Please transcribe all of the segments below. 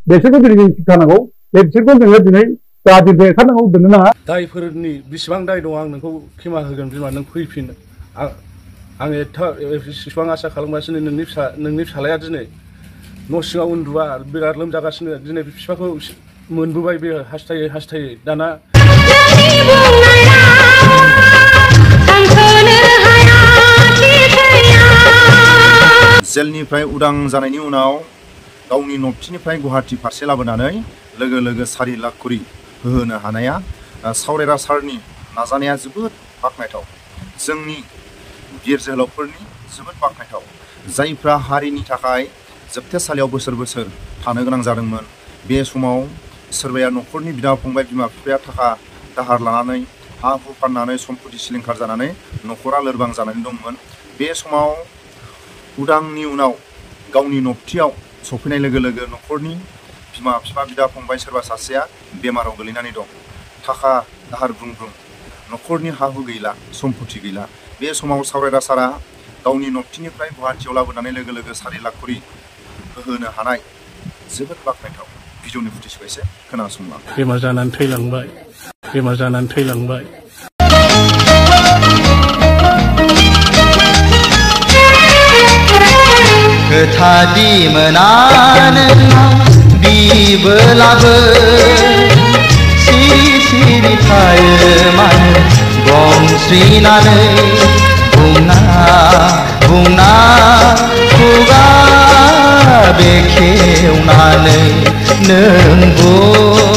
बेसोरखौ दिनै जों शिक्षा होनांगौ बिसोरखौ जोङो दिनै जाहाथे ओंखारनांगौ दोननो नाङा दायफोरनि बेसेबां दाय दं आं नोंखौ क्षमा होगोन बिमा नों फैफिन आं एसेबां आसा खालामगासिनो नोंनि फिसालाया दिनै न' सिङाव उन्दुआ बिराद लोमजागासिनो दिनै बिफाखौ मोनबोबाय बे हास्थायै दाना जेलनिफ्राय उदां जानायनि उनाव गावनि नबथिनिफ्राय गुवाहाटी फारसे लाबोनानै लोगो लोगो 4 लाख करि होहोनो हानाया सावरायरा सारनि नाजानाया जोबोद बाख्नायथाव जोंनि बिर जोहोलावफोरनि जोबोद बाख्नायथाव जायफ्रा हारिनि थाखाय जोबथेसालियाव बोसोर बोसोर थानो गोनां जादोंमोन बे समाव सोरबाया न'खरनि बिदा फंबाय बिमा बिफाया थाखा दाहार लानानै हा हु फाननानै सम्पति सिलिंखार जानानै न'खरा लोरबां जानानै दंमोन बे समाव उदांनि उनाव गावनि नबथियाव सफैनाय लोगो लोगो न'खरनि बिमा बिफा बिदा फंबाय सोरबा सासेया बेमाराव गोलैनानै दं थाखा दाहार ब्रुं ब्रुं न'खरनि हा हु गैला सम्पति गैला बे समाव सावरायरा सारा गावनि नबथिनिफ्राय गुवाहाटीयाव लाबोनानै लोगो लोगो 4 लाख करि होहोनो हानाय जोबोद बाख्नायथाव भिडिअनि फुटेजखौ एसे खोनासंलां बेमार जानानै थैलांबाय खोथादि मोना नोंनाव बिबोलाबो सिरि सिरि थायो मानो गंस्रिनानै बुंना खुगा बेखेवनानै नों बुं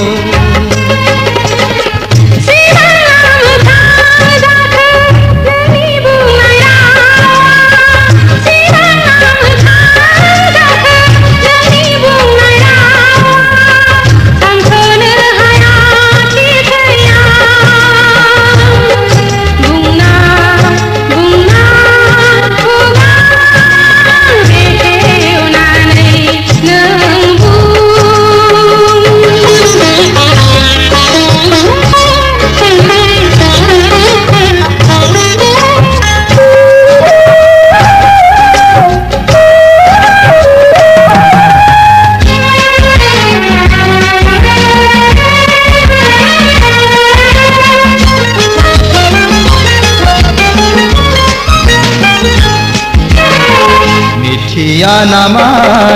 मिथिया नामा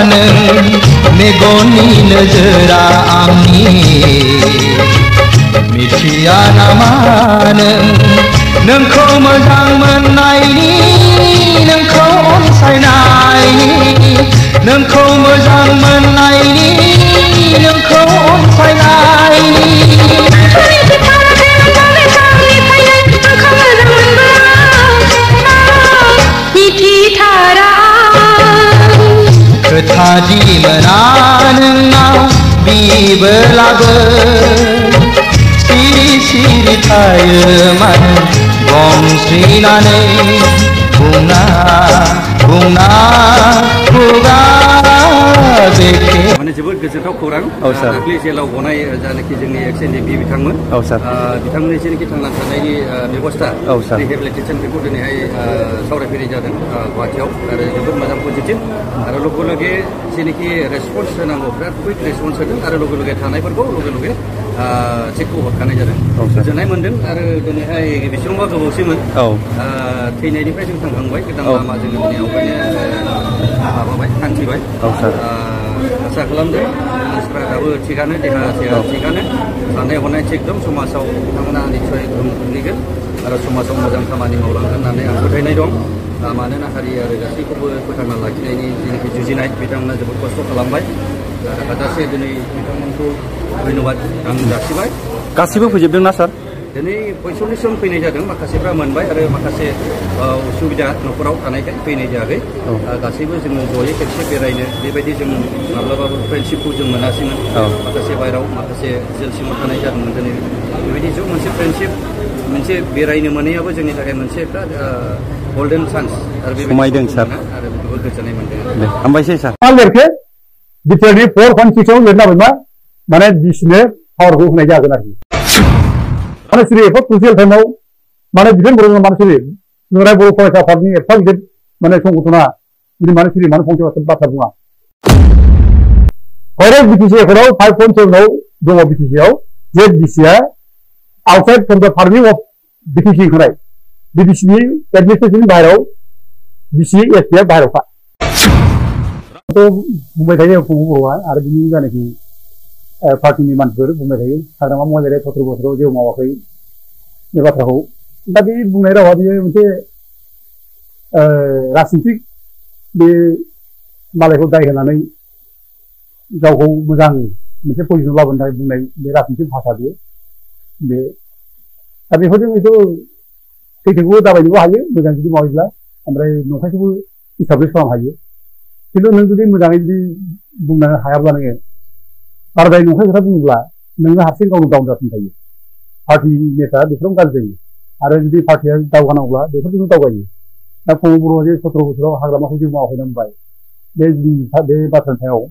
नों मेगननि नोजोरा आंनि मिथिया नामा नोंखौ मोजां मोननायनि नोंखौ अनसायनायनि नोंखौ मोजां मोननायनि नोंखौ अनसायनायनि खोथादि मोना नोंनाव बिबोलाबो सिरि सिरि थायो मानो गंस्रिनानै बुंना खुगा बेखे माने जोबोद गोजोनथाव खौरां दाख्लि जेलाव गनाय जानाखि जोंनि एक्स एनडिपि बिथांमोन बिथांमोननि जेनाखि थांना थानायनि बेबस्था रिहेबिलिटेसन बेखौ दिनैहाय सावरायफैनाय जादों गुवाहाटीयाव आरो जोबोद मोजां पजिटिभ आरो लगे लगे जेनाखि रेसपन्स होनांगौ बिराद कुइक रेसपन्स होदों आरो लगे लगे थानायफोरखौ लगे लगे चेकखौ हरखानाय जादों गोजोननाय मोन्दों आरो दिनैहाय बेसेबांबा गोबावसैमोन थैनायनिफ्राय जों थांखांबाय गोदान लामा जोङो दिनै आवगायनो माबाबाय हान्थिबाय आसा खालामदों मानसिफ्रा दाबो थिगानो देहा थिगानो साननाय हनाय थिग दं समाजाव बिथांमोना निस्सय गोहोम खोख्लैगोन आरो समाजाव मोजां खामानि मावलांगोन होननानै आं फोथायनाय दं मानोना हारि आरो गासैखौबो फोथांना लाखिनायनि जेनाखि जुजिनाय बिथांमोना जोबोद खस्थ' खालामबाय हाजासे दिनै बिथांमोनखौ धन्यबाद आं जासिबाय गासिबो फोजोबदोंना सार दिनै 45 जन फैनाय जादों माखासेफ्रा मोनबाय आरो माखासे उसुबिदा न'खराव थानायखाय फैनाय जायाखै गासैबो जोङो जयै खेबसे बेरायनो बेबायदि जों माब्लाबाबो फ्रेन्डशिपखौ जों मोनासैमोन माखासे बायराव माखासे जेल सिङाव थानाय जादोंमोन दिनै बेबायदि ज' मोनसे फ्रेन्डशिप मोनसे बेरायनो मोनैयाबो जोंनि थाखाय मोनसे बिराद गोल्डेन चान्स आरो समायदों सार आरो बेखौबो गोजोननाय मोनदों हामबायसै सार लिरखो बिटिआरनि 4.6 लिरना होबायबा माने बिसिनो पावारखौ होनाय जागोन आरोखि माने सिरि एफा क्रुसियेल टाइमाव माने डिफेन्ड बर'नि माने सिरि नुराय बर' फरायसा आफादनि एफा गिदिर माने संगठना बिदि माने सिरि माने फंसे बाथ्रा बुङा डाइरेक्ट बीटीसी एकाउन्टाव 5.7 दङ बीटीसी आव जे बीटीसी आ आउटसाइड फ्रम द पार्टि अफ बीटीसी होनाय बीटीसी नि एडमिनिस्ट्रेशन बाहेराव बीसी एसपी आ बाहेरावखा तो बुंबाय थायो बर'आ आरो बिनि जानाखि पार्टिनि मानसिफोर बुंबाय थायो हाग्रामा महिलारिया 17 बोसोराव जेबो मावाखै बे बाथ्राखौ दा बे बुंनाय रावा बियो मोनसे राजनितिक बे मालायखौ दाय होनानै गावखौ मोजां मोनसे पजिसन लाबोनो थाखाय बुंनाय बे राजनितिक भाषा बियो बे दा बेफोरजों बेखौ सैथोखौबो दाबायनोबो हायो मोजां जुदि मावोब्ला ओमफ्राय नंखायखौबो इस्टाब्लिश खालामनो हायो खिन्थु नों जुदि मोजाङै जुदि बुंनो हायाब्ला नोङो बाराद्राय नंखाय खोथा बुङोब्ला नोङो हारसिं गावनो डाउन जाफिननो थायो पार्टिनि नेता बेफोरावनो गाज्रि जायो आरो जुदि पार्टिया दावगानांगौब्ला बेफोरजोंनो दावगायो दा फंबाय बर'आ जे 17 बोसोराव हाग्रामाखौ जेबो मावाखै होनबाय बे बाथ्रानि सायाव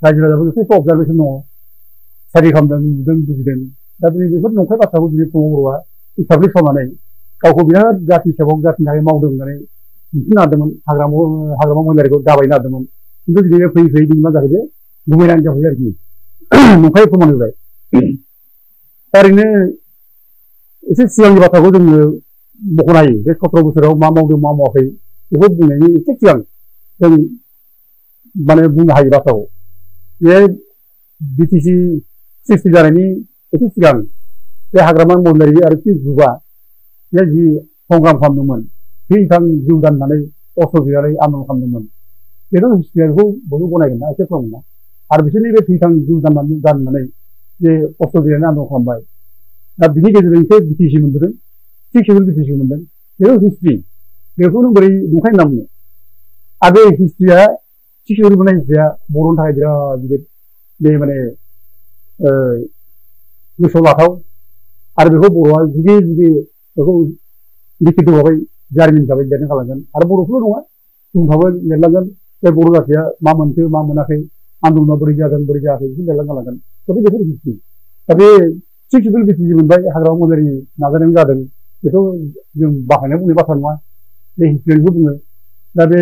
रायजो राजाबो जथेस्थ' अबजारभेसन दङ स्टाडि खालामदों नुदों बुजिदों दा बेफोर नंखाय बाथ्राखौ जुदि फंबाय बर'आ इस्टाब्लिश खालामनानै गावखौ बिराद जाथि सेबक जाथिनि थाखाय मावदों होननानै दिन्थिनो हादोंमोन हाग्रामा महिलारिखौ दाबायनो हादोंमोन खिन्थु बिदिनो फैयै फैयै दिनै मा जाहैदो गुबैनानै जाफैयो आरोखि नंखाय फोरमान होबाय दा ओरैनो एसे सिगांनि बाथ्राखौ जोङो मख'नो हायो बे 17 बोसोराव मा मावदों मा मावाखै बेखौ बुंनायनि एसे सिगां जों माने बुंनो हायो बाथ्राखौ बे बीटीसी सृष्टि जानायनि एसे सिगां बे हाग्रामा महिलारि आरो पि ग्रुपआ बे जि संग्राम खालामदोंमोन थै जिउ दाननानै अस्त्र गैयानै आन्दलन खालामदोंमोन बेथ' हिस्ट्रिया बेखौ बयबो गनायगोन ना एसे खालामगोन ना आरो बिसोरनि बे थै जिउ दाननानै जे अस्त्र गैयानै आन्दलन खालामबाय दा बिनि गेजेरजों एसे बीटीसी मोनबोदों 6 सिडुल बीटीसी मोनदों बेथ' हिस्ट्रि बेखौ नों बोरै नंखाय होनना बुङो आरो बे हिस्ट्रिया 6 सिडुल मोननाय हिस्ट्रिया बर'नि थाखाय बिराद गिदिर बे माने गोसोआव लाथाव आरो बेखौ बर'आ जुदि बेखौ लिखित भाबै जारिमिन हिसाबै लिरनो खालामगोन आरो बर'फोरल' नङा गुबुनफ्राबो लिरलांगोन बे बर' जाथिया मा मोनखो मा मोनाखै आन्दलना बोरै जादों बोरै जायाखै बेखौ लिरलांनो गालांगोन दा बेफोर हिस्ट्रि दा बे 6 सिडुल बीटीसी मोनबाय हाग्रामा महिलारि नाजानायाव जादों बेखौ जों बाहायनाय बुंनाय बाथ्रा नङा बे हिस्ट्रिखौ बुङो दा बे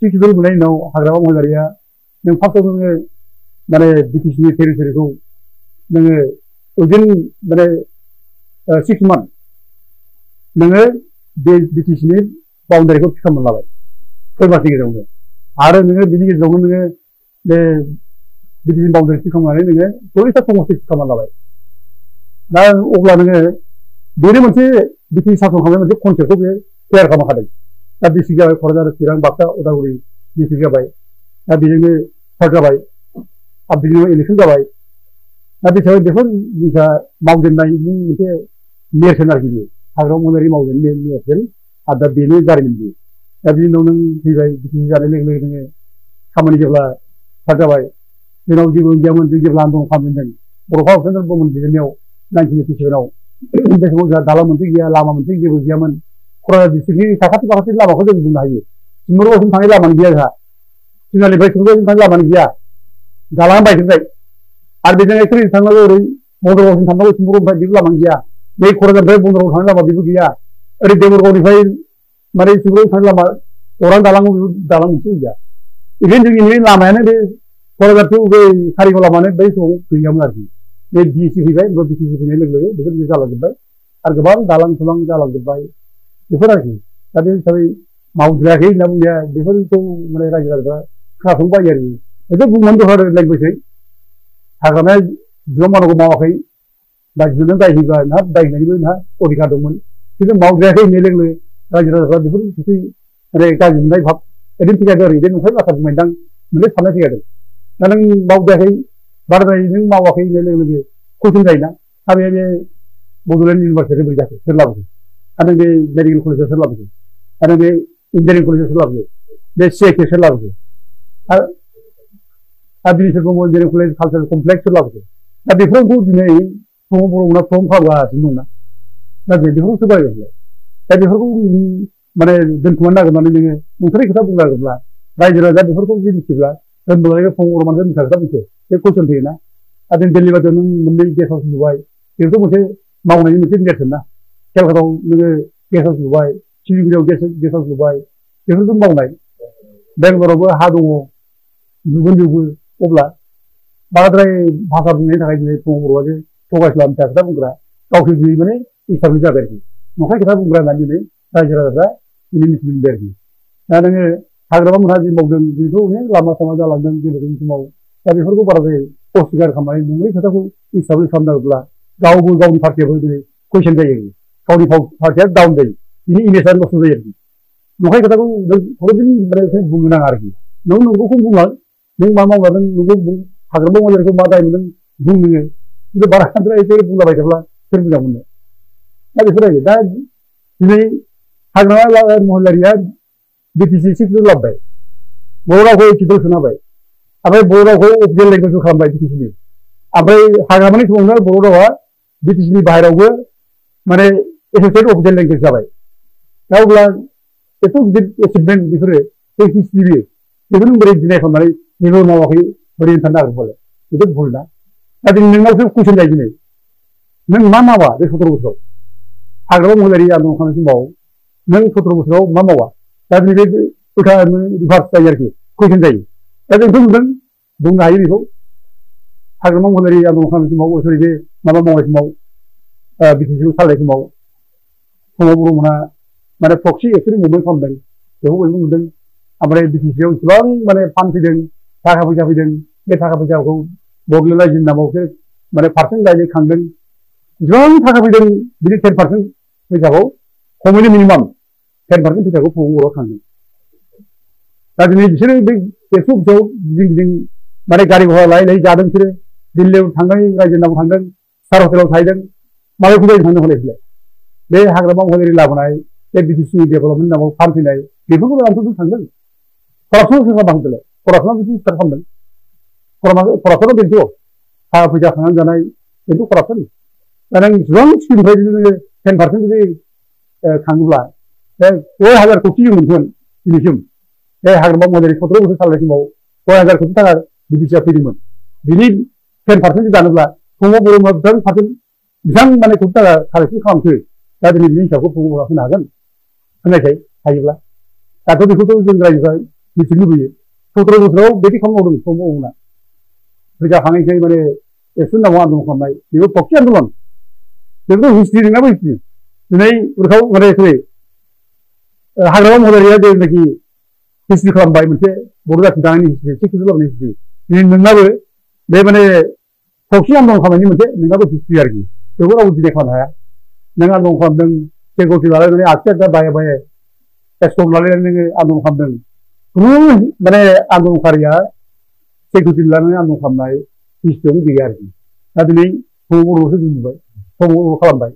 6 सिडुल मोननायनि उनाव हाग्रामा महिलारिया नों फार्स्टआव नोङो माने बीटीसीनि टेरिटरिखौ नोङो उइदिन माने 6 मान्थ नोङो बे बीटीसीनि बाउन्डारिखौ फिक्स खालामना लाबाय 6 मासनि गेजेरावनो आरो नोङो बिनि गेजेरावनो नोङो बे बीटीसीनि बाउन्डारि फिक्स खालामनानै नोङो 40टा समस्ति फिक्स खालामना लाबाय दा अब्ला नोङो बेनो मोनसे बीटीसी सासन खालामनाय मोनसे कनसेप्टखौ बे क्लियार खालामखादों दा डिस्ट्रिक्ट जाबाय क'क्राझार चिरां बाक्सा उदालगुरि डिस्ट्रिक्ट जाबाय दा बेजोंनो स्टार्ट जाबाय आरो बिनि उनाव इलेक्सन जाबाय दा बे हिसाबै बेफोर जिनिसा मावजेननायनि मोनसे नेरसोन आरोखि बेयो हाग्रामा महिलारि मावजेननाय नेरसोन आरो दा बेनो जारिमिन बेयो दा बिनि उनाव नों फैबाय बीटीसी जानाय लोगो लोगो नोङो खामानि जेब्ला स्टार्ट जाबाय जोंनाव जेबो गैयामोन जों जेब्ला आन्दलन खालामजेनदों बर'फा अफिसार ब्रह्मन बिजिरनायाव 1987 बे समाव जोंहा दालां मोनसे गैया लामा मोनसे जेबो गैयामोन क'क्राझार डिस्ट्रिक्टनि साखाथि फाखाथि लामाखौ जों बुंनो हायो सिमबोरगावसिम थांनाय लामानि गैया जोंहा जोंहानिफ्राय सिमबोरगावसिम थांनाय लामानि गैया दालाङा बायजोबबाय आरो बेजों एक्सुवेलि थांनांगौ ओरै बन्दरगावसिम थांनांगौ सिमबोरगावनिफ्राय बेबो लामानि गैया बे क'क्राझारनिफ्राय बन्दरगाव थांनाय लामा बेबो गैया ओरै देबोरगावनिफ्राय माने सिमबोरगाव थांनाय लामा अरां दालाङाव बेबो दालां मोनसे गैया इभेन जोंनि लामायानो बे क'क्राझार बे कारिगाव लामानो बै समाव गैयामोन आरोखि बे बीटीसी फैबाय बीटीसी फैनाय लोगो लोगो बेफोर जालांजोब्बाय आरो गोबां दालां थुलां जालांजोब्बाय बेफोर आरोखि दा बे हिसाबै मावद्रायाखै होनना बुंनाया बेफोरखौ माने रायजो राजाफ्रा खोनासंबाय आरोखि बेखौ बुंनानै दहाय रायज्लायबायसै हाग्रामाया बिबान मावनांगौ मावाखै दा बिदिनो दाय होयोबा नोंहा दाय होनायनिबो नोंहा अधिकार दंमोन खिन्थु मावद्रायाखै होननाय लोगो लोगो रायजो राजाफ्रा बेफोर मोनसे माने गाज्रि मोननाय भाब ओरैनो फैगादों आरो बे नंखाय बाथ्रा बुंबायदां मोनसे साननाय फैगादों दा नों मावद्रायाखै बाराद्राय नों मावाखै होननाय लोगो लोगो कुइसन जायोना दा बे बड'लेण्ड इउनिभारसिटियाव बोरै जाखो सोर लाबोखो आरो बे मेडिकेल कलेजाव सोर लाबोखो आरो बे इन्जिनियारिं कलेजाव सोर लाबोखो बे सिआइटिआव सोर लाबोखो आरो बिनिसोर दङ इन्जिनियारिं कलेज कालचारेल कमप्लेक्स सोर लाबोखो दा बेफोरखौ दिनै बर'मोना फर्म खालामगासिनो दंना दा बेफोरखौ सोर बायगोन दा बेफोरखौ माने दोनखुमानो नागिरनानै नोङो नंथारै खोथा बुंनो नागिरब्ला रायजो राजा बेफोरखौ जुदि मिथिब्ला दोनबोलाय फर्म बर'मानोसो मिथिया खोथा मिथियो बे कुइसन फैयोना आरो जों दिल्ली बादियाव नों मोननै गेस्ट हाउस लुबाय बेथ' मोनसे मावनायनि मोनसे नेरसोन ना केलकातायाव नोङो गेस्ट हाउस लुबाय सिलिगुरियाव गेस्ट हाउस लुबाय बेफोरखौ मावनाय बेंगालरावबो हा दङ लुगोन जोबो अब्ला बाराद्राय भाषा बुंनायनि थाखाय दिनै फुङाव बर'आ जे थगायस्लाम फिसा खोथा बुंग्रा गावसोर दिनै माने इस्टाब्लिश जाबाय आरोखि नंखाय खोथा बुंग्रा होननानै दिनै रायजो राजाफ्रा दिनै मिथिनो मोनबाय आरोखि दा नोङो हाग्रामा मोनहा जि मावदों बेथ' अनेक लामा सामा जालांदों गेलेनायनि समाव दा बेफोरखौ बाराद्राय अस्टिकार खालामनानै नंगै खोथाखौ इस्टाब्लिश खालामनांगौब्ला गावबो गावनि पार्टियाबो दिनै कुइसन जायो गावनि पार्टिया डाउन जायो बिनि इमेजआ नस्थ' जायो आरोखि नंखाय खोथाखौ हरदिन माने बुंनो नाङा आरोखि नों नंगौखौ बुंलां नों मा मावला नों नंगौ बुं हाग्रामा महिलारिखौ मा दाय मोनदों बुं नोङो खिन्थु बाराद्राय एसे बुंलाबाय थाब्ला सोर मोजां मोनो दा बेफोर जायो दा दिनै हाग्रामा महिलारिया बिटिसि सिटखौ लाबोबाय बर' रावखौ एटिकेल सोनाबाय ओमफ्राय बर' रावखौ अफिसियेल लेंगुवेज खालामबाय बिटिसिनि ओमफ्राय हाग्रामानि समावनो बर' रावा बिटिसिनि बाहेरावबो माने एसोसिएट अफिसियेल लेंगुवेज जाबाय दा अब्ला एथ' गिदिर एचिभमेन्ट बेफोरो बे हिस्ट्रि बेखौनो बोरै डिनाय खालामनानै जेबो मावाखै बोरै साननो हागोन बोले बेथ' भुल ना दा दिनै नोंनावसो कुइसन जायो दिनै नों मा मावा बे 17 बोसोराव हाग्रामा महिलारि आन्दलन खालामनाय समाव नों 17 बोसोराव मा मावा दा दिनै बे उल्था रिभार्स जायो आरोखि कुइसन जायो दा जोंथ' नुदों बुंनो हायो बेखौ हाग्रामा महिलारि आन्दलन खालामनाय समाव सरि बे माबा मावनाय समाव बिटिसिखौ सालायनाय समाव बर'मोनहा माने प्रक्सि एक्सुवेलि मुभमेन्ट खालामदों बेखौ बयबो नुदों ओमफ्राय बिटिसिआव इसेबां माने फान्ड फैदों थाखा फैसा फैदों बे थाखा फैसाखौ बड'लेण्ड रायजोनि नामावसो माने पार्सेन्ट गायनो खांदों इसेबां थाखा फैदों बिनि 10% फैसाखौ खमैनो मिनिमाम 10% फैसाखौ बर'आव खांदों दा दिनै बिसोरो बे 100 फैसायाव गिदिं माने गारि घोड़ा लायै लायै जादों बिसोरो दिल्लीयाव थांदों रायजोनि नामाव थांदों स्टार हटेलाव थाहैदों माबायदि जायो थांदों हले बे हाग्रामा महिलारि लाबोनाय बे बिटिसि डेभेलपमेन्ट नामाव फान्ड फैनाय बेफोरखौ आंथ' थांदों करापसन सोरबा बांद्राय करापसना बिदि स्टार्ट खालामदों करापसना बेनोथ' थाखा फैसा खांनानै जानाय बेनोथ' करापसन दा नों इसेबां स्किमनिफ्राय जुदि 10% जुदि खाङोब्ला बे 6,000 कोटि जों मोनगोन दिनैसिम बे हाग्रामा महिलारि 17 बोसोर सालायनाय समाव 6,000 कोटि थाखा बिटिसिआ फैदोंमोन बिनि 10% जानोब्ला फुङाव बर'आ बेसेबां माने कोटि थाखा कालेक्सन खालामखो दा दिनै बिनि हिसाबखौ फुङाव होनो हागोन होननायखाय हायोब्ला दाथ' बेखौथ' जों रायजोफ्रा मिथिनो लुबैयो 17 बोसोराव बिदि खामानि मावदों समावना फैसा खाङैखाय माने एक्सन नामाव आन्दलन खालामनाय बेबो प्रक्सि आन्दलन बेखौथ' हिस्ट्रि नङाबो हिस्ट्रि दिनै उरखाव माने हाग्रामा महिलारिया जेनाखि हिस्ट्रि खालामबाय मोनसे बर' जाथि दानायनि हिस्ट्रि सिक्सटिस लाबोनाय हिस्ट्रि दिनै नोंनाबो बे माने प्रक्सि आन्दलन खालामनायनि मोनसे नोंनाबो हिस्ट्रि आरोखि बेखौ रावबो दिनै खालामनो हाया नों आन्दलन खालामदों सिकिउरिटि लालायनानै आगसि आगदा बाये बाये एस्टम लालायनानै नोङो आन्दलन खालामदों खुनु माने आन्दलनकारिया सिकिउरिटि लानानै आन्दलन खालामनाय हिस्ट्रियावनो गैया आरोखि दा दिनै बर'आवसो जों नुबाय बर' खालामबाय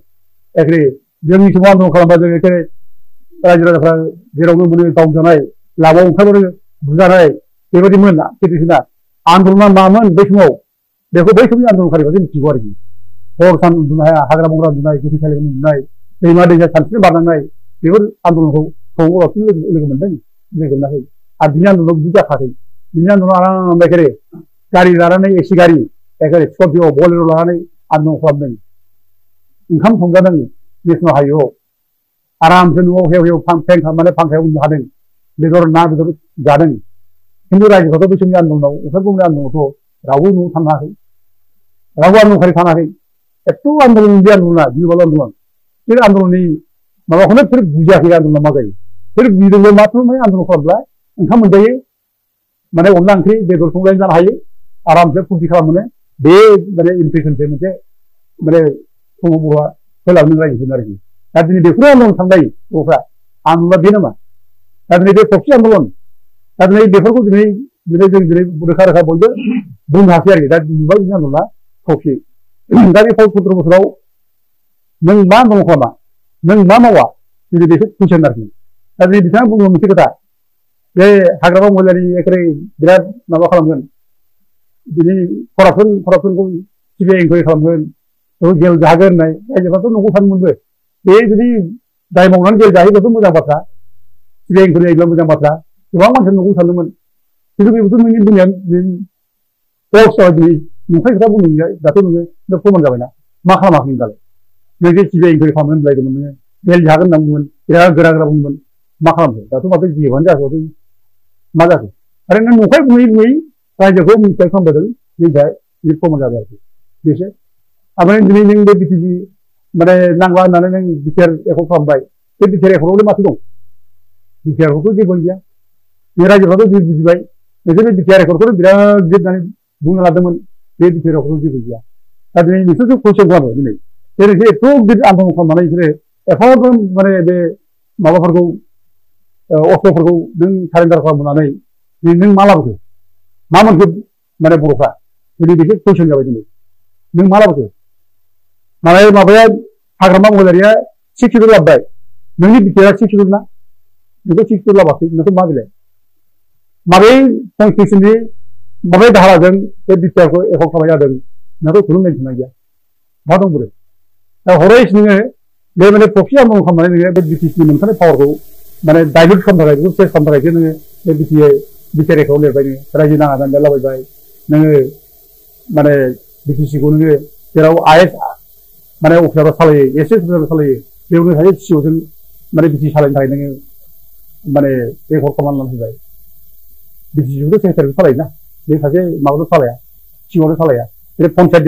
एखे जोंनि समाव आन्दलन खालामबा जों एखे रायजो राजाफ्रा जेरावनो मोनो गावजानाय लामायाव ओंखारबानो बुजानाय बेबायदिमोन सिटुवेसना आन्दलना मामोन बै समाव बेखौ बै समनि आन्दलनकारिफ्रासो मिथिगौ आरोखि हर सान उन्दुनो हाया हाग्रा बंग्रा उन्दुनाय गोथै सालियाव उन्दुनाय दैमा दैसा सानस्रिनो बारनांनाय बेफोर आन्दलनखौ बर'आवसो लोगो मोनदों लोगो मोनाखै आरो बिनि आन्दलनाव बिदि जाखाखै बिनि आन्दलनाव आराम एखेरे गारि लानानै एसि गारि एखेरे स्करपिअ बलेर' लानानै आन्दलन खालामदों ओंखाम संजादों नेसनेल हाइवेआव आरामसे न'आव हेव हेव फेन खालामनानै फांखायाव उन्दुनो हादों बेदर ना बेदर जादों खिन्थु रायजोफ्राथ' बै समनि आन्दलनाव ओंखारबोनाय आन्दलनावथ' रावबो न'आव थानो हायाखै रावबो आन्दलनकारि थानो हायाखै एथ' आन्दलन बे आन्दलना गिलु-बालु आन्दलन बे आन्दलननि माबाखौनो बिसोर बुजियाखै आन्दलना मा जायो बिसोर बुजिदोंबो माथ्र' माने आन्दलन खालामब्ला ओंखाम मोनजायो माने अनला ओंख्रि बेदर संलायना जानो हायो आरामसे फुरथि खालामनो बे माने इमप्रेसनसो मोनसे माने समाव बर'आ होलांनो रायजोफोरनो आरोखि दा दिनै बेफोरो आन्दलन थांबाय बर'फ्रा आन्दलना बे नामा दा दिनै बे प्रक्सि आन्दलन दा दिनै बेफोरखौ दिनै जों दिनै रोखा रोखा बयबो बुंनो हासै आरोखि दा नुबाय बिनि आन्दलना प्रक्सि दा बे 17 बोसोराव नों मा आन्दलन खालामा नों मा मावा दिनै बेखौ कुइसन आरोखि दा दिनै बिथाङा बुङो मोनसे खोथा बे हाग्रामा महिलारि एखेरे बिराद माबा खालामगोन दिनै करापसनखौ सिबिआइ इनकुवारि खालामगोन जेल जागोन होननाय रायजोफ्राथ' नंगौ सानोमोनबो बे जुदि दाय मावनानै जेल जाहैब्लाथ' मोजां बाथ्रा सिबिआइ इनकुवारि जायोब्ला मोजां बाथ्रा गोबां मानसिया नंगौ सानदोंमोन खिन्थु बेबोथ' नोंनि बुंनाया पस्ट जाबाय दिनै नंखाय खोथा बुंदों दाथ' नोङो प्रमान जाबायना मा खालामाखै दालाय नों जे सिबिआइ इनकुवारि खालामगोन होनलायदोंमोन नोङो जेल जागोन होनना बुंदोंमोन बिराद गोरा गोरा बुंदोंमोन मा खालामखो दाथ' माथो जेबोआनो जायाखै मा जाखो आरो नों नंखाय बुङै बुङै रायजोखौ मिथिसार खालामबोदों बे प्रमाण जाबाय आरोखि बेसो ओमफ्राय दिनै नों बे बिटिसि माने नांला होननानै नों बिटिआर एकर्ड खालामबाय बे बिटिआर एकर्डआवलाय माथो दं बिटिआरखौथ' जेबो गैया बे रायजोफ्राथ' बुजिबाय नोंसोर बे बिटिआर एकर्डखौनो बिराद गिदिरनानै बुंनो लादोंमोन बे बिटिआर एकर्डआव जेबो गैया दा दिनै नोंसोरसो कुइसन खालामो दिनै जेरै एथ' गिदिर आन्दलन खालामनानै बिसोरो एफाबां माने बे माबाफोरखौ अस्त्रफोरखौ नों सारेन्डार खालामनानै नों मा लाबोखो मा मोनखो माने बर'फ्रा दिनै बेसो कुइसन जाबाय दिनै नों मा लाबोखो माने माबाया हाग्रामा महिलारिया 6 किल' लाबोबाय नोंनि बिटिआरआ 6 किल' ना नोंखौ 6 किल' लाबाखै नोंखौ मा बिलाय माबे कनस्टिटिउसननि माबे धाराजों बे बिटिआरखौ एकर्ड खालामनाय जादों नोंखौ खुनु मेनसन गैया मा दं बोरो दा हरै नोङो बे माने प्रक्रिया आन्दलन खालामनानै नोङो बे बिटिसिनि मोनखानाय पावारखौ माने डाइलुट खालामनो थाखाय बेखौ चेन्ज खालामनो थाखायसो नोङो बे बिटिआर एकर्डआव लिरबाय नोङो रायजो नाङा दानजा लाबायबाय नोङो माने बिटिसिखौ नोङो जेराव आइएस माने अफिसारफ्रा सालायो एसएस अफिसारफ्रा सालायो बेयावनो सासे सिअ'जों माने बिटिसि सालायनो थाखाय नोङो माने एकर्ड खालामनानै होबाय बिटिसिखौथ' सेक्रेटारिखौ सालायोना बे सासे माबाल' सालाया सिअ'ल' सालाया बे पन्सायत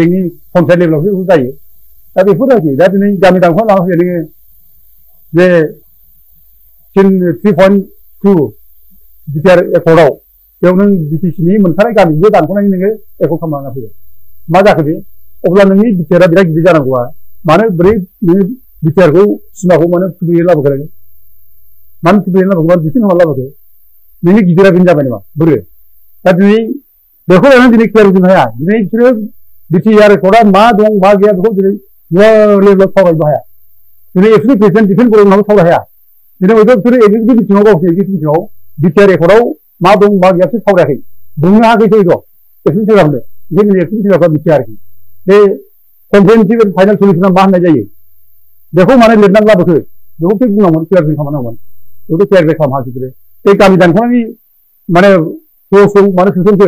लेभेलावसो जायो दा बेफोर आरोखि दा दिनै गामि दानखौ लाना फैबाय नोङो जे 3.2 बिटिआर एकर्डआव बेयाव नों बिटिसिनि मोनखानाय गामिखौ दानख'नानै नोङो एकर्ड खालामना फैबाय मा जाखो बे अब्ला नोंनि बिटिआरआ बिराद गिदिर जानांगौआ मानो बोरै नोङो बिटिआरखौ सिमाखौ मानो फुदुंनानै लाबोखो नोङो मानो फुदुंनानै लाबोखो मानो बिथिं खालामना लाबोखो नोंनि गिदिरा बेनो जाबाय नामा बोरो दा दिनै बेखौ लानानै दिनै क्लियार बुंनो हाया दिनै बिसोरो बिटिआर एकर्डआ मा दं मा गैया बेखौ दिनै लेभेलाव सावरायनोबो हाया दिनै एबसुनि प्रेसिडेन्ट डिफेन्स बर्डनाबो सावरायनो हाया दिनै हयथ' बिसोरो एग्जिकिउटिभ बिथिङाव गावसोरनि एग्जिकिउटिभ बिथिङाव बिटिआर एकर्डआव मा दं मा गैया बिसोर सावरायाखै बुंनो हायाखैसो हयथ' एबसुनि सेक्रेटारिनो जोंनि एबसुनि सेक्रेटारिफ्रा मिथिया आरोखि बे कनभेन्सिभ फाइनाल सलिउसना मा होननाय जायो बेखौ मानो लिरनानै लाबोखो बेखौ थिग बुंनांगौमोन क्लियार खालामनांगौमोन बेखौ क्लियार खालामनो हायाखै बिसोरो बे गामि दानख'नायनि माने पस्टखौ मानो सोसनखो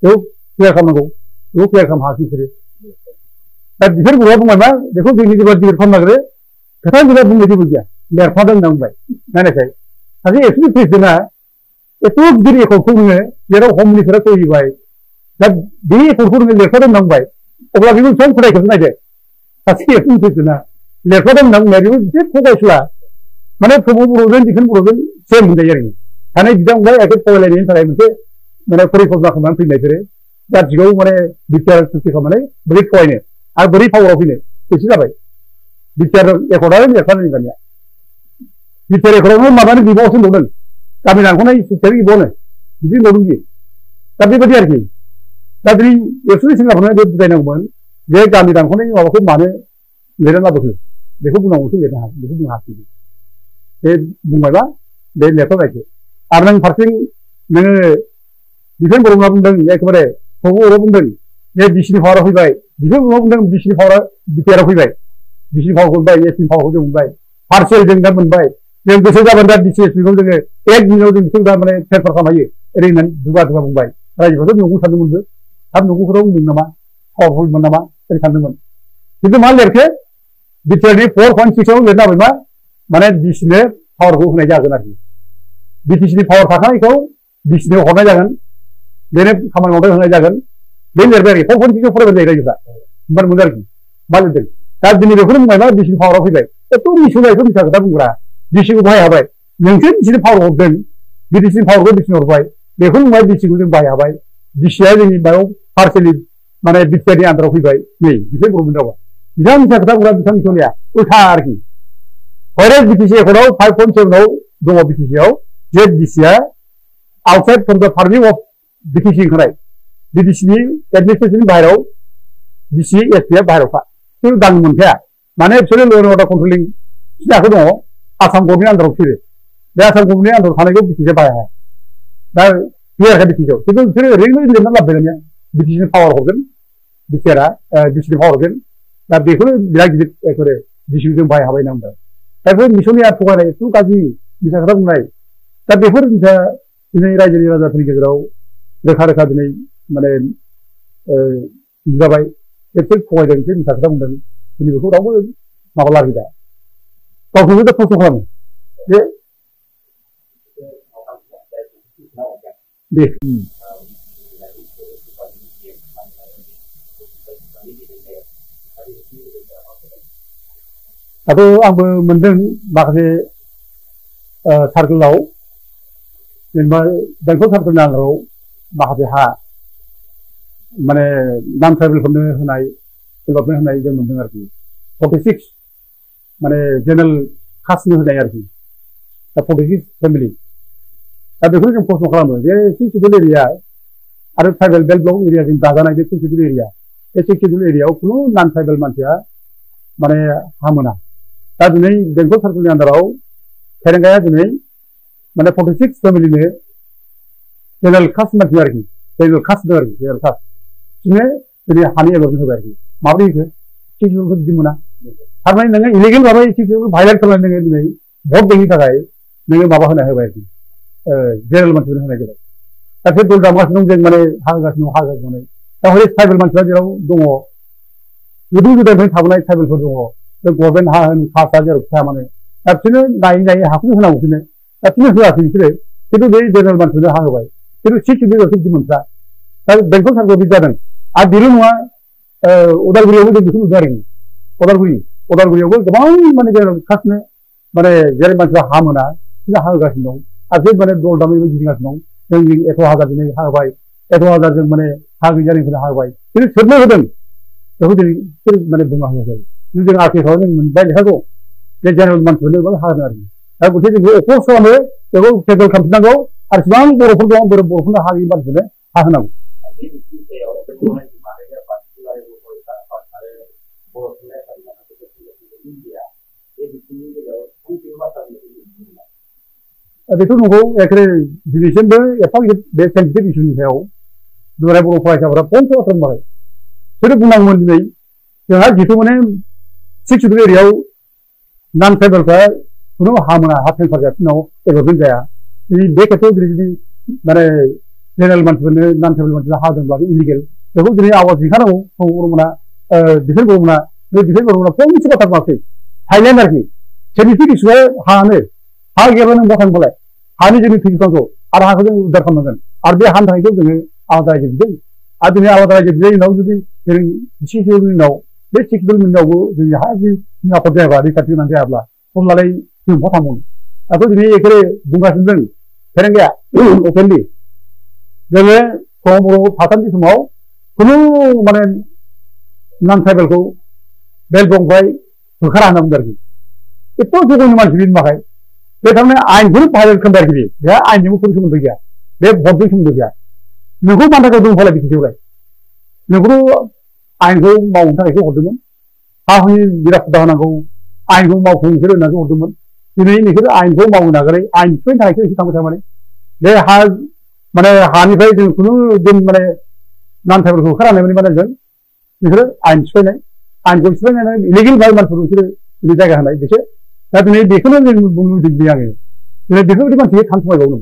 बेखौ क्लियार खालामनांगौ बेखौ क्लियार खालामनो हायाखै बिसोरो दा बिसोर बर'आ बुंबाय मा बेखौ जोंनि जेब्ला डिबेट खालामनो नागिरो खोथा गोजा बुंनो जेबो गैया लेरफादों होनना बुंबाय नायनायसाय सासे एबसुनि प्रेसिडेन्टआ एथ' गिदिर एकर्डखौ नोङो जेराव हम मिनिस्टारा सहि होबाय दा बे एकर्डखौ नोङो लेरफादों होनना बुंबाय अब्ला बेखौ बेसेबां फोथायखोसो नायदो सासे एबसुनि प्रेसिडेन्टआ लेरफादों होनना बुंनाया बेखौ एसे थगायसुला माने प्रमद बर'जों डिफेन्स बर'जों सेम होनजायो आरोखि सानै बिदा फंबाय एखे फरायलायनायनि थाखाय मोनसे माने परिकल्पना खालामनानै फैनाय बिसोरो जाथिखौ माने बिटिआर सृष्टि खालामनानै बोरै फरायनो आरो बोरै पावाराव फैनो बेसो जाबाय बिटिआर एकर्डआनो लेरफादों दानिया बिटिआर एकर्डआवनो माबानो बिबावसो होनबावदों गामि दानख'नाय सिस्टेम बिबावनो बिदि होनबावदों बियो दा बेबायदि आरोखि दा दिनै एबसुनि सेंग्राफोरनो बे बुजायनांगौमोन जे गामि दानख'नायनि माबाखौ मानो लिरनानै लाबोखो बेखौ बुंनांगौसो लिरनो हायाखै बेखौ बुंनो हायाखै बे बुंबायबा बे लेरफाबायसो आरो नों फारसेथिं नोङो डिफेन्स बर'आ बुंदों एखेबारे प्रमद बर'आ बुंदों जे बिसिनि पावारा फैबाय डिफेन्स बर'आ बुंदों बिसिनि पावारा बिटिआरआव फैबाय बिसिनि पावारखौ मोनबाय एसनि पावारखौ जों मोनबाय पार्सियेल जों दा मोनबाय जों गोसो जाबाय दा डिसिएसपिखौ जोङो 1 दिनाव जों बिसोर दा माने ट्रेन्सफार खालामनो हायो ओरै होननानै दुगा बुंबाय रायजोफ्राथ' नंगौ सानदोंमोनबो हाब नंगौफोराव बुंदों नामा पावारफुलमोन नामा ओरै सानदोंमोन खिन्थु मा लिरखो बिटिआरनि 4.6 आव लिरना होबाय मा माने डिसिनो पावारखौ होनाय जागोन आरोखि बिटिसिनि पावार थाखानायखौ डिसिनो हरनाय जागोन बेनो खामानि मावनो होनाय जागोन बे लिरबाय आरोखि 4.6 आव फरायबाय जायो रायजोफ्रा होमबानो मोनदों आरोखि मा लिरदों दा दिनै बेखौनो बुंबाय मा डिसिनि पावाराव फैबाय एथ' मिसुलायखौ मिसा खोथा बुंग्रा डिसिखौ बाहाय हाबाय नोंसोर डिसिनि पावार हरदों बिटिसिनि पावारखौ डिसिनो हरबाय बेखौनो बुंबाय डिसिखौ जों बाहाय हाबाय डिसिया जोंनि माबायाव पार्सियेलि माने बिटिआरनि आन्दाराव फैबाय नै डिफेन्स बर'मोन रावा बिथां मिसा खोथा बुंग्रा बिथां मिसुलिया उल्था आरोखि हयथ' बिटिसि एकर्डआव 5.7 आव दङ बिटिसिआव जे डिसिया आउटसाइड फ्रम द पार्मिं अफ बिटिसि ओंखारनाय बिटिसिनि एडमिनिस्ट्रेसननि बाहेराव डिसि एसपिआ बाहेरावखा बिसोर दान मोनखाया माने बिसोरो ल' एन्ड अर्डार कन्ट्रलिं सिनाखौ दङ आसाम गभर्नमेन्टनि आन्दाराव बिसोरो बे आसाम गभर्नमेन्टनि आन्दाराव थानायखौ बिटिसिआ बाहाय हाया दा क्लियारखा बिटिसिआव खिन्थु बिसोरो ओरैनो लिरनानै लाबोबाय दानिया बिटिसिनि पावार हरगोन बिटिआरआ डिसिनि पावार हरगोन दा बेखौनो बिराद गिदिर एखेबारे डिसिखौ जों बाहाय हाबाय होनना बुंबाय दा बेफोर मिसननिया थगायनाय एथ' गाज्रि मिसा खोथा बुंनाय दा बेफोर मिसा दिनै रायजोनि राजाफोरनि गेजेराव रोखा रोखा दिनै माने नुजाबाय एसे थगायदों एसे मिसा खोथा बुंदों दिनै बेखौ रावबो माबा लाखिदा गावखौनो दा खस्थ' खालामो दे दाथ' आंबो मोनदों माखासे सार्केलाव जेनेबा बेंटल सार्केलनि आन्दाराव माखासे हा माने नन ट्राइबेलफोरनो होनाय डेभेलपमेन्ट होनाय जों मोनदों आरोखि 46 माने जेनेरेल कास्टनो होनाय आरोखि दा 46 फेमिलि दा बेखौ जों प्रश्न खालामो जे सिक्स एरिया आरो ट्राइबेल बेल्ट ब्लक एरियाजों दाजानाय बे सिक्स एरिया बे सिक्स एरियायाव खुनु नन ट्राइबेल मानसिया माने हा मोना दा दिनै बेंटल सार्केलनि आन्दाराव फेरेंगाया दिनै माने 46 फेमिलिनो जेनेरेल कास्ट मानसि आरोखि जेनेरेल कास्ट दं आरोखि जेनेरेल कास्ट बिदिनो दिनै हानि एलटमेन्ट होबाय आरोखि माबोरै होखो सिक्सखौ बिदि मोना थारमाने नोङो इलिगेल माबा सिक्सखौ भाइलेट खालामनानै नोङो दिनै भट गैयिनि थाखाय नोङो माबा होना होबाय आरोखि जेनेरेल मानसिफोरनो होनाय जाबाय दा बे दल दामगासिनो दं जों माने हा होगासिनो दं दा हरै ट्राइबेल मानसिफ्रा जेराव दङ गोदो गोदायनिफ्रायनो थाबोनाय ट्राइबेलफोर दङ बे गभर्नमेन्ट हा होन कास्टआ जेराव थाया माने दा बिसोरनो नायै हाखौनो होनांगौ बिसोरनो दा बिसोरनो होआखै बिसोरो खिन्थु बे जेनेरेल मानसिफोरनो हा होबाय खिन्थु सिक्स बिदि मोनफ्रा दा बेंटल सार्केलाव बिदि जादों आरो बेल' नङा उदालगुरियावबो जों बेखौ नुदों आरोखि उदालगुरियावबो गोबां माने जेनेरेल कास्टनो माने जेरै मानसिफ्रा हा मोना बिसोरनो हा होगासिनो दं आरो बे माने दल दामै गिदिंगासिनो दं जों 1,000 दिनै हा होबाय 1,000 जों माने हा गैजारिफोरनो हा होबाय खिन्थु सोरनो होदों बेखौ दिनै सोर माने बुंना होनाय जायो जों आर्टिस्टआव जों मोनबाय लेखाखौ बे जेनेरेल मानसिफोरनो हा होदों आरोखि दा गथे जों अफर्स खालामो बेखौ टेबोल खालामफिननांगौ आरो इसिबां बर'फोर दं बर'फोरनो हा गैयि मानसिफोरनो हा होनांगौ बेथ' नंगौ एखे दिनैसिमबो एफा बे सेन्सिटिभ इस्युनि सायाव दुलाराय बर' फरायसाफोरा फंसे बाथ्रा बुंबाय बिसोरो बुंनांगौमोन दिनै जोंहा जिथु माने सिक्स सिडुल एरियायाव नन ट्राइबेलफ्रा खुनु हा मोना हा ट्रेन्सफार जाफिनाव डेभेलपमेन्ट जाया बे खेथ्रआव दिनै जुदि माने जेनेरेल मानसिफोरनो नन ट्राइबेल मानसिफोरनो हा दोनब्ला इलिगेल बेखौ दिनै आवाज दिखांनांगौ बर'मोना डिफेन्स बर'मोना बे डिफेन्स बर'मोना फंसे बाथ्रा बुङाखै थाइलेण्ड आरोखि सेन्सिटिभ इस्युआ हानो हा गैयाब्ला नों बहायनोबालाय हानि जोंनि फिजिकालखौ आरो हाखौ जों उद्धार खालामनांगोन आरो बे हानि थाखायखौ जोङो आलादा रायजो बिदों आरो दिनै आलादा रायजो बिदायनि उनाव जुदि जों सिक्सनि उनाव बे सिक्सनि उनावबो जोंनि हा जि निरापद जायाब्ला रैखाथि गोनां जायाब्ला अब्लालाय जों बहा थांबावनो दाथ' दिनै एखेबारे बुंगासिनो दं फेरेंगाया अपेनलि जोङो बर' थासान्दि समाव खुनु माने नन ट्राइबेलखौ बेल्ट ब्लकनिफ्राय होखारा होनना बुंदों आरोखि एथ' जौगानाय मानसि बिनि थाखाय बे थारमाने आइनखौनो भाइलेट खालामबाय आरोखि बे आइनजोंबो खुनु सोमोन्दो गैया बे भटजों सोमोन्दो गैया नोंखौ मानि थाखाय दंफालाय बिथिंआवलाय नोंखौथ' आइनखौ मावनो थाखायसो हरदोंमोन हा हुनि निरापत्ता होनांगौ आइनखौ मावफुं नोंसोर होननानैसो हरदोंमोन दिनै नोंसोर आइनखौ मावनो नागारै आइन सिफायनो थाखायसो एसे थांबाय थारमाने बे हा माने हानिफ्राय जों खुनु दिन माने नन ट्राइबेलखौ होखारनानै माने माने जों बिसोरो आइन सिफायनाय आइनखौ सिफायनानै इलिगेल मानसिफोरखौ बिसोरो दिनै जायगा होनाय बिसोर दा दिनै बेखौनो जों बुंनो लुबैदों आङो दिनै बेफोरबायदि मानसि थांखुमायबावनो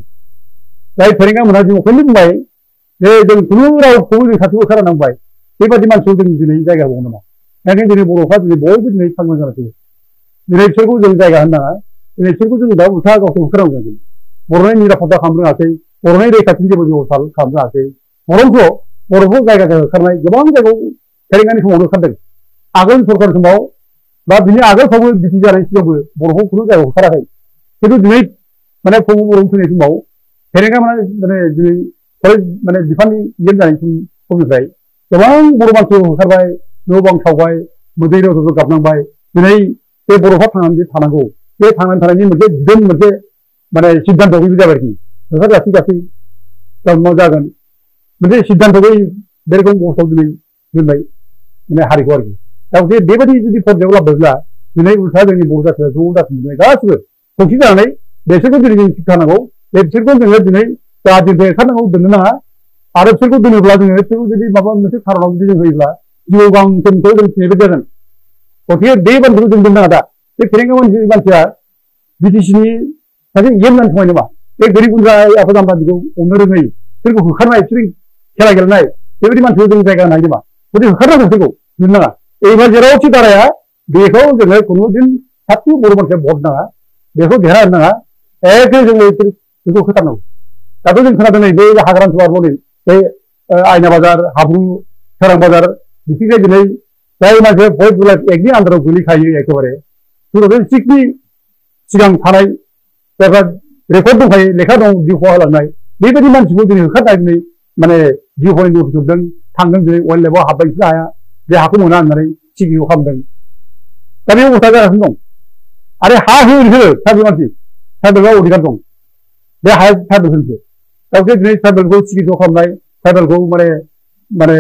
जाय फेरेंगा मोनहा जों अपेनलि बुंबाय जे जों खुनु रावखौबो जों खाथियाव होखारनांबाय बेबायदि मानसिखौ जों दिनै जायगा होबावनो नामा ओंखायनो दिनै बर'फ्रा दिनै बयबो दिनै सांग्रां जाना फैयो दिनै बिसोरखौ जों जायगा होनो नाङा दिनै बिसोरखौ जों दा उल्था गावसोर होखारनांगौ जों बर'नि निरापत्ता खालामनो रोङाखै बर'नि रैखाथिनि जेबो बेब'स्था खालामनो रोङाखै बर'खौ जायगा होखारनाय गोबां जायगायाव फेरेंगानि समावनो होखारदों आगोल सरकार समाव बा बिनि आगोलफ्रावबो बिटि जानाय सिगांबो बर'खौ खुनु जायगायाव होखाराखै खिन्थु दिनै माने बर' फैनाय समाव फेरेंगा माने दिनै माने बिफाननि इएम जानाय समनिफ्राय गोबां बर' मानसिखौ होखारबाय न' बां सावबाय मोदै रज'ज' गाबनांबाय दिनै बे बर'फ्रा थांनानै थानांगौ बे थांनानै थानायनि मोनसे दिदोम मोनसे माने सिद्धान्त गैयै जाबाय आरोखि होखार गासै गावनाव जागोन मोनसे सिद्धान्त गैयै बे रोखोम अबस्थायाव दिनै दोनबाय माने हारिखौ आरोखि दा बेबायदि जुदि फर्जायाव लाबोब्ला दिनै उल्था जोंनि बर' जाथिया ज' जाफिननाय गासिबो खौसे जानानै बेसोरखौ दिनै जों शिक्षा होनांगौ बिसोरखौ जोङो दिनै जाहाथे ओंखारनांगौ दोननो नाङा आरो बिसोरखौ दोनोब्ला जोङो बिसोरखौ जुदि माबा मोनसे खारनाव जुदि जों होयोब्ला जिउ गांसोनिखौ जों फिनायबो जागोन गथिखे बे बाथ्राखौ जों दोननो नाङा दा बे फेरेंगा मानसिया बिटिसिनि सासे इएम जानो थांबाय नामा बे गोरिब गुन्द्रा आफा जाम्बा बिखौ अननो रोङै बिसोरखौ होखारनाय बिसोर खेला गेलेनाय बेबायदि मानसिखौ जों जायगा होनाय नामा गथिखे होखारनांगौ बिसोरखौ दोननो नाङा एबार जेरावखि दाराया बेखौ जोङो खुनु दिन साफ्रोम बर' मानसिया भट नाङा बेखौ देरहा होनो नाङा एखे जोङो बेखौ होथारनांगौ दाथ' जों खोनादों नै बे हाग्रा ओनसोलाव नै बे आयना बाजार हाब्रु सोरां बाजार बिथिंजाय दिनै जाय मानसिया भट एक्टनि आन्दाराव गोलैखायो एखेबारे 2006 सिगां थानाय जायफ्रा रेकर्ड दंखायो लेखा दं जिउ खहा होलांनाय बेबायदि मानसिखौ दिनै होखारनानै माने जिउ खहानि जोबदों थांदों दिनै वाइल्ड लाइफआव हाबबायसो हाया बे हाखौ मोना होननानै सिगिखौ खालामदों दा बे अबस्था जागासिनो दं आरो हा होयो बिसोरो ट्राइबेल मानसि ट्राइबेलआ अधिकार दं बे हाया ट्राइबेलफोरनिसो दा दिनै ट्राइबेलखौ सिगिथ' खालामनाय ट्राइबेलखौ माने माने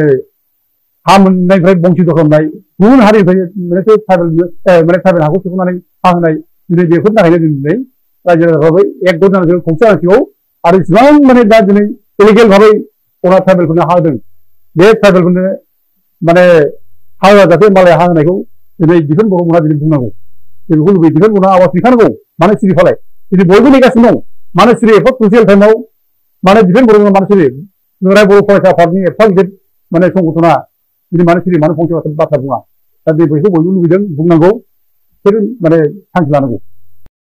हा मोननायनिफ्राय बंसित खालामनाय गुबुन हारिनिफ्राय माने ट्राइबेल हाखौ सेख'नानै हा होनाय दिनै बेफोरनि थाखायनो दिनै रायजो राजाफ्राबो एकजुट जानानै खौसे जानांसिगौ आरो इसिबां माने दा दिनै इलिगेल भाबै अना ट्राइबेलफोरनो हा होदों बे ट्राइबेलफोरनो माने हा होआ जाहाथे मालाय हा होनायखौ दिनै दिफेन बर'मोनहा दिनै बुंनांगौ बेखौ लुबैयो दिफेन बर'मोनहा आवाज दैखांनांगौ मानो सिरि फालाय दिनै बयबो नेगासिनो दं मानो सिरि एफा क्रुसियेल टाइमाव मानो दिफेन बर'मोनहा मानो सिरि दुलाराय बर' फरायसा आफादनि एफा गिदिर माने संगठना दिनै मानो सिरि मानो फंसे बाथ्रा बुङा दा बेखौ बयबो लुबैदों बुंनांगौ बिसोर माने थांखि लानांगौ